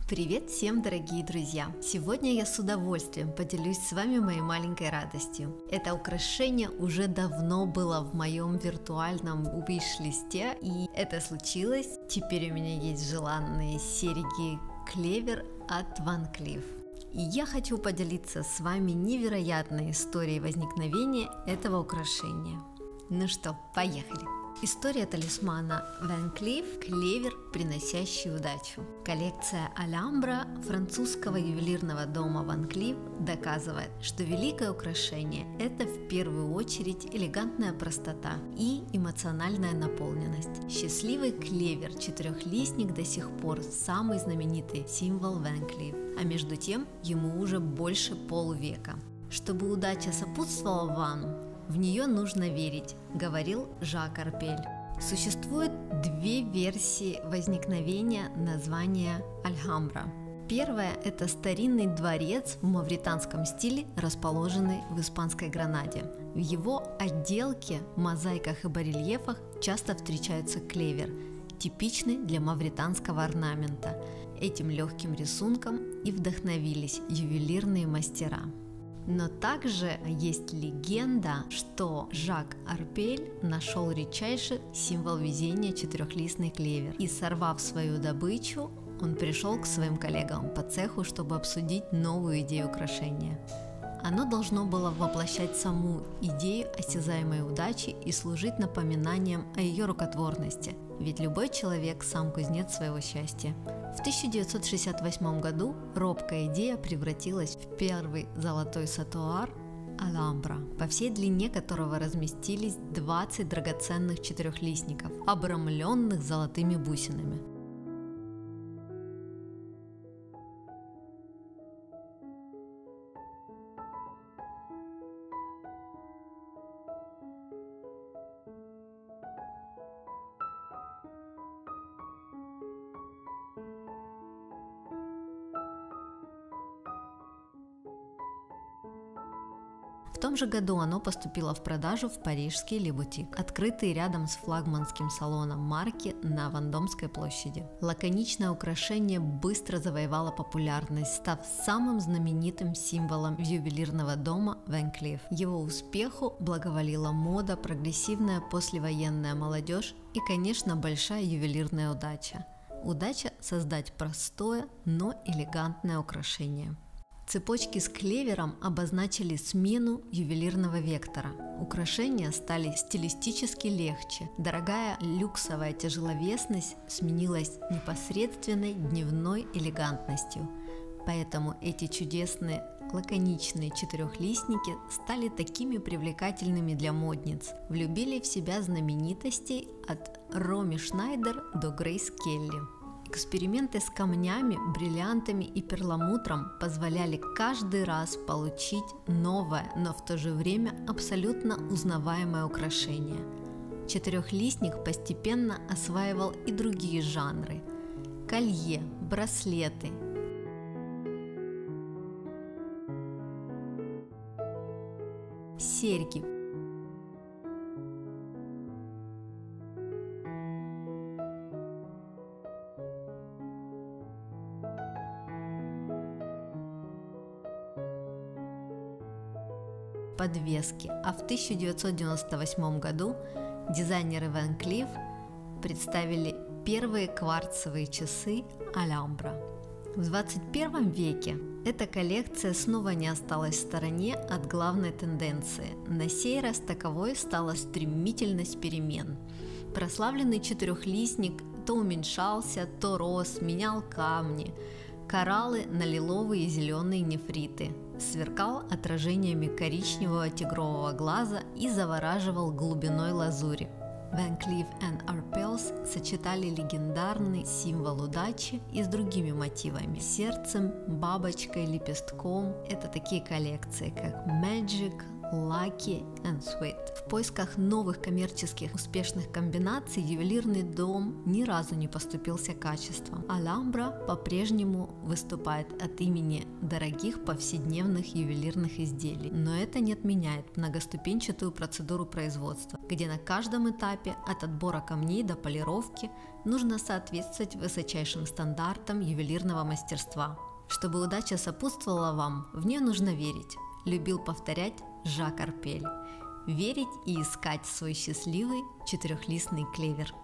Привет всем, дорогие друзья! Сегодня я с удовольствием поделюсь с вами моей маленькой радостью. Это украшение уже давно было в моем виртуальном виш-листе, и это случилось. Теперь у меня есть желанные серьги клевер от Van Cleef. И я хочу поделиться с вами невероятной историей возникновения этого украшения. Ну что, поехали! История талисмана Van Cleef – клевер, приносящий удачу. Коллекция Альгамбра французского ювелирного дома Van Cleef доказывает, что великое украшение – это в первую очередь элегантная простота и эмоциональная наполненность. Счастливый клевер четырехлистник до сих пор самый знаменитый символ Van Cleef, а между тем ему уже больше полувека. Чтобы удача сопутствовала вам, в нее нужно верить, говорил Жак Арпель. Существует две версии возникновения названия Альгамбра. Первая – это старинный дворец в мавританском стиле, расположенный в испанской Гранаде. В его отделке, мозаиках и барельефах часто встречается клевер, типичный для мавританского орнамента. Этим легким рисунком и вдохновились ювелирные мастера. Но также есть легенда, что Жак Арпель нашел редчайший символ везения четырехлистный клевер, и, сорвав свою добычу, он пришел к своим коллегам по цеху, чтобы обсудить новую идею украшения. Оно должно было воплощать саму идею осязаемой удачи и служить напоминанием о ее рукотворности, ведь любой человек сам кузнец своего счастья. В 1968 году робкая идея превратилась в первый золотой сатуар Альгамбра, по всей длине которого разместились 20 драгоценных четырехлистников, обрамленных золотыми бусинами. В том же году оно поступило в продажу в парижский Le Boutique, открытый рядом с флагманским салоном марки на Вандомской площади. Лаконичное украшение быстро завоевало популярность, став самым знаменитым символом ювелирного дома Van Cleef. Его успеху благоволила мода, прогрессивная послевоенная молодежь и, конечно, большая ювелирная удача. Удача создать простое, но элегантное украшение. Цепочки с клевером обозначили смену ювелирного вектора. Украшения стали стилистически легче. Дорогая люксовая тяжеловесность сменилась непосредственной дневной элегантностью. Поэтому эти чудесные лаконичные четырехлистники стали такими привлекательными для модниц. Влюбили в себя знаменитостей от Роми Шнайдер до Грейс Келли. Эксперименты с камнями, бриллиантами и перламутром позволяли каждый раз получить новое, но в то же время абсолютно узнаваемое украшение. Четырехлистник постепенно осваивал и другие жанры – колье, браслеты, серьги. Подвески, а в 1998 году дизайнеры Van Cleef представили первые кварцевые часы Альгамбра. В 21 веке эта коллекция снова не осталась в стороне от главной тенденции. На сей раз таковой стала стремительность перемен. Прославленный четырехлистник то уменьшался, то рос, менял камни, кораллы на лиловые и зеленые нефриты, сверкал отражениями коричневого тигрового глаза и завораживал глубиной лазури. Van Cleef & Arpels сочетали легендарный символ удачи и с другими мотивами – сердцем, бабочкой, лепестком. Это такие коллекции, как Magic, Lucky and Sweet. В поисках новых коммерческих успешных комбинаций ювелирный дом ни разу не поступился качеством. Alhambra по-прежнему выступает от имени дорогих повседневных ювелирных изделий, но это не отменяет многоступенчатую процедуру производства, где на каждом этапе от отбора камней до полировки нужно соответствовать высочайшим стандартам ювелирного мастерства. Чтобы удача сопутствовала вам, в нее нужно верить, любил повторять Жак Арпель. Верить и искать свой счастливый четырехлистный клевер.